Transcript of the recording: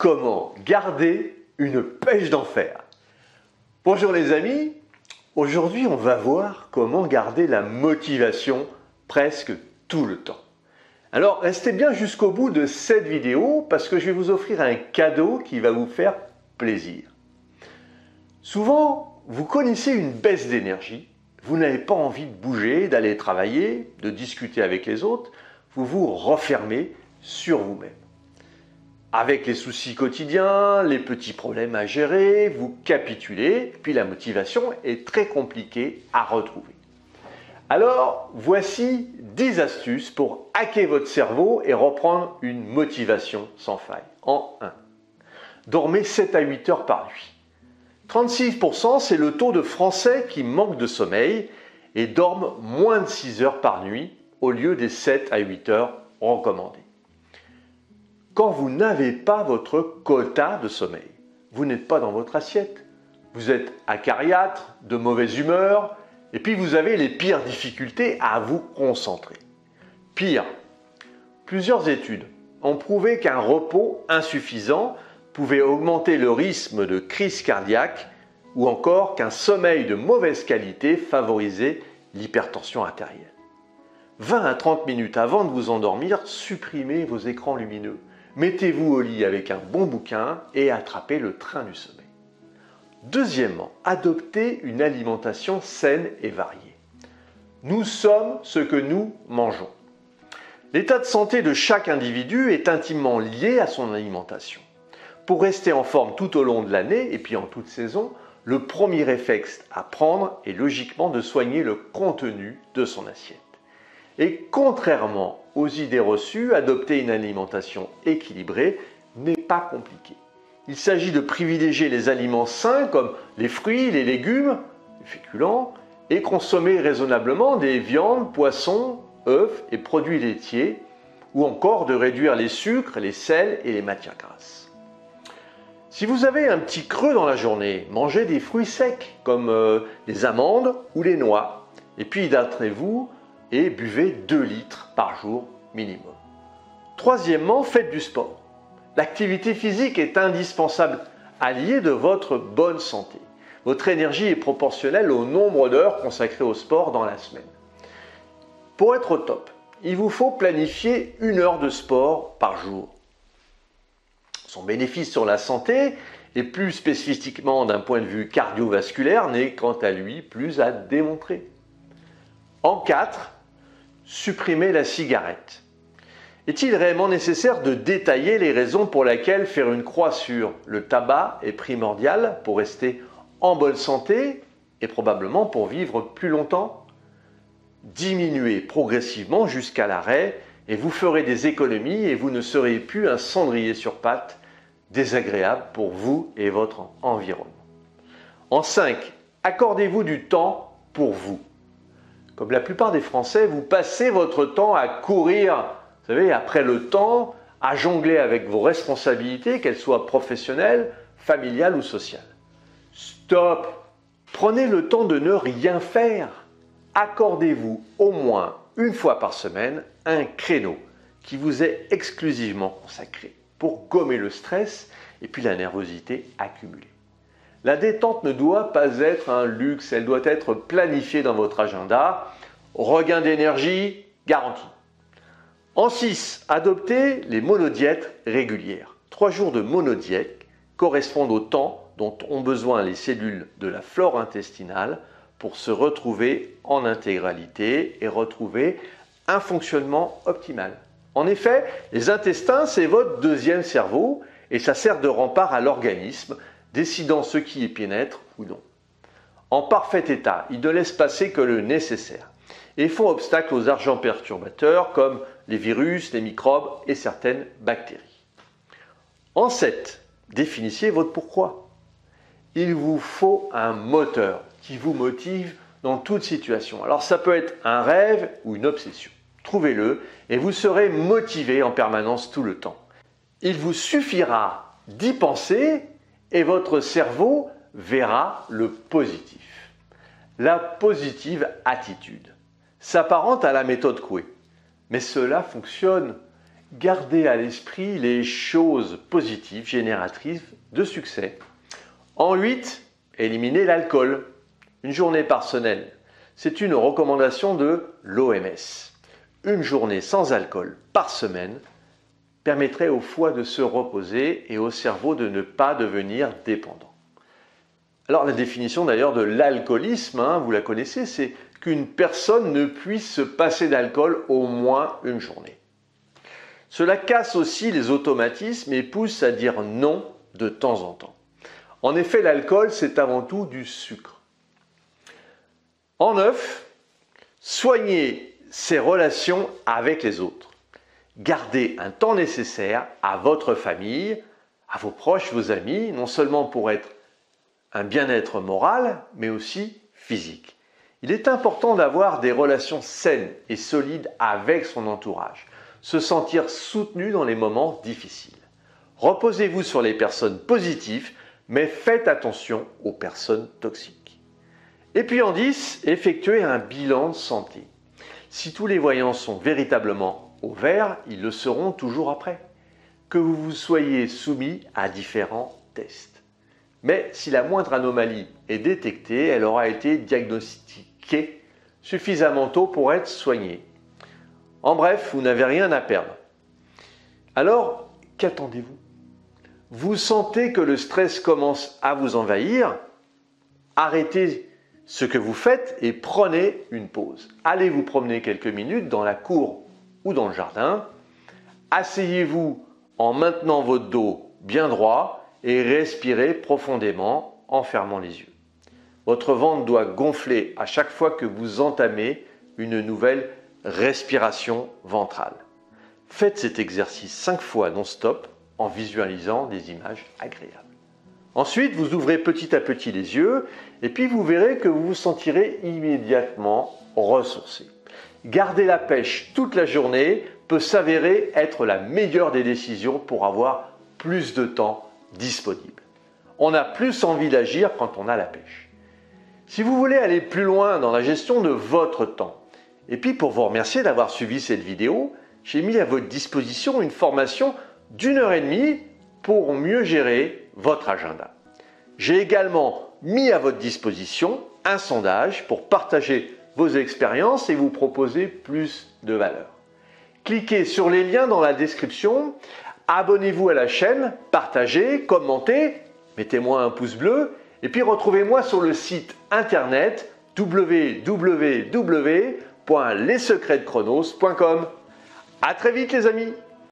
Comment garder une pêche d'enfer? Bonjour les amis, aujourd'hui on va voir comment garder la motivation presque tout le temps. Alors restez bien jusqu'au bout de cette vidéo parce que je vais vous offrir un cadeau qui va vous faire plaisir. Souvent, vous connaissez une baisse d'énergie, vous n'avez pas envie de bouger, d'aller travailler, de discuter avec les autres, vous vous renfermez sur vous-même. Avec les soucis quotidiens, les petits problèmes à gérer, vous capitulez, puis la motivation est très compliquée à retrouver. Alors, voici 10 astuces pour hacker votre cerveau et reprendre une motivation sans faille. En 1. Dormez 7 à 8 heures par nuit. 36%, c'est le taux de Français qui manquent de sommeil et dorment moins de 6 heures par nuit au lieu des 7 à 8 heures recommandées. Quand vous n'avez pas votre quota de sommeil, vous n'êtes pas dans votre assiette, vous êtes acariâtre, de mauvaise humeur, et puis vous avez les pires difficultés à vous concentrer. Pire, plusieurs études ont prouvé qu'un repos insuffisant pouvait augmenter le risque de crise cardiaque ou encore qu'un sommeil de mauvaise qualité favorisait l'hypertension artérielle. 20 à 30 minutes avant de vous endormir, supprimez vos écrans lumineux. Mettez-vous au lit avec un bon bouquin et attrapez le train du sommeil. Deuxièmement, adoptez une alimentation saine et variée. Nous sommes ce que nous mangeons. L'état de santé de chaque individu est intimement lié à son alimentation. Pour rester en forme tout au long de l'année et puis en toute saison, le premier réflexe à prendre est logiquement de soigner le contenu de son assiette. Et contrairement aux idées reçues, adopter une alimentation équilibrée n'est pas compliqué. Il s'agit de privilégier les aliments sains comme les fruits, les légumes, les féculents, et consommer raisonnablement des viandes, poissons, œufs et produits laitiers, ou encore de réduire les sucres, les sels et les matières grasses. Si vous avez un petit creux dans la journée, mangez des fruits secs comme les amandes ou les noix, et puis hydratez-vous et buvez 2 litres par jour minimum. Troisièmement, faites du sport. L'activité physique est indispensable, alliée de votre bonne santé. Votre énergie est proportionnelle au nombre d'heures consacrées au sport dans la semaine. Pour être au top, il vous faut planifier 1 heure de sport par jour. Son bénéfice sur la santé, et plus spécifiquement d'un point de vue cardiovasculaire, n'est quant à lui plus à démontrer. En 4, supprimez la cigarette. Est-il réellement nécessaire de détailler les raisons pour lesquelles faire une croix sur le tabac est primordial pour rester en bonne santé et probablement pour vivre plus longtemps? Diminuez progressivement jusqu'à l'arrêt et vous ferez des économies et vous ne serez plus un cendrier sur pattes désagréable pour vous et votre environnement. En 5, accordez-vous du temps pour vous. Comme la plupart des Français, vous passez votre temps à courir, vous savez, après le temps, à jongler avec vos responsabilités, qu'elles soient professionnelles, familiales ou sociales. Stop! Prenez le temps de ne rien faire. Accordez-vous au moins 1 fois par semaine un créneau qui vous est exclusivement consacré pour gommer le stress et puis la nervosité accumulée. La détente ne doit pas être un luxe, elle doit être planifiée dans votre agenda. Regain d'énergie garanti. En 6, adoptez les monodiètes régulières. 3 jours de monodiète correspondent au temps dont ont besoin les cellules de la flore intestinale pour se retrouver en intégralité et retrouver un fonctionnement optimal. En effet, les intestins, c'est votre deuxième cerveau et ça sert de rempart à l'organisme, décidant ce qui y pénètre ou non. En parfait état, ils ne laissent passer que le nécessaire et font obstacle aux agents perturbateurs comme les virus, les microbes et certaines bactéries. En 7, définissez votre pourquoi. Il vous faut un moteur qui vous motive dans toute situation. Alors ça peut être un rêve ou une obsession. Trouvez-le et vous serez motivé en permanence tout le temps. Il vous suffira d'y penser et votre cerveau verra le positif. La positive attitude s'apparente à la méthode Coué, mais cela fonctionne Gardez à l'esprit les choses positives génératrices de succès. En 8, éliminez l'alcool. Une journée par semaine. C'est une recommandation de l'OMS. Une journée sans alcool par semaine permettrait au foie de se reposer et au cerveau de ne pas devenir dépendant. Alors la définition d'ailleurs de l'alcoolisme, vous la connaissez, c'est qu'une personne ne puisse se passer d'alcool au moins une journée. Cela casse aussi les automatismes et pousse à dire non de temps en temps. En effet, l'alcool, c'est avant tout du sucre. En 9, soignez ses relations avec les autres. Gardez un temps nécessaire à votre famille, à vos proches, vos amis, non seulement pour être un bien-être moral, mais aussi physique. Il est important d'avoir des relations saines et solides avec son entourage, se sentir soutenu dans les moments difficiles. Reposez-vous sur les personnes positives, mais faites attention aux personnes toxiques. Et puis en 10, effectuez un bilan de santé. Si tous les voyants sont véritablement au vert, ils le seront toujours après, que vous vous soyez soumis à différents tests. Mais si la moindre anomalie est détectée, elle aura été diagnostiquée suffisamment tôt pour être soignée. En bref, vous n'avez rien à perdre. Alors, qu'attendez-vous? Vous sentez que le stress commence à vous envahir? Arrêtez ce que vous faites et prenez une pause. Allez vous promener quelques minutes dans la cour ou dans le jardin. Asseyez-vous en maintenant votre dos bien droit et respirez profondément en fermant les yeux. Votre ventre doit gonfler à chaque fois que vous entamez une nouvelle respiration ventrale. Faites cet exercice 5 fois non-stop en visualisant des images agréables. Ensuite, vous ouvrez petit à petit les yeux et puis vous verrez que vous vous sentirez immédiatement ressourcé. Garder la pêche toute la journée peut s'avérer être la meilleure des décisions pour avoir plus de temps disponible. On a plus envie d'agir quand on a la pêche. Si vous voulez aller plus loin dans la gestion de votre temps, et puis pour vous remercier d'avoir suivi cette vidéo, j'ai mis à votre disposition une formation d'1h30 pour mieux gérer votre agenda. J'ai également mis à votre disposition un sondage pour partager vos expériences et vous proposer plus de valeur. Cliquez sur les liens dans la description, abonnez-vous à la chaîne, partagez, commentez, mettez-moi un pouce bleu et puis retrouvez-moi sur le site internet www.lessecretsdechronos.com. À très vite les amis!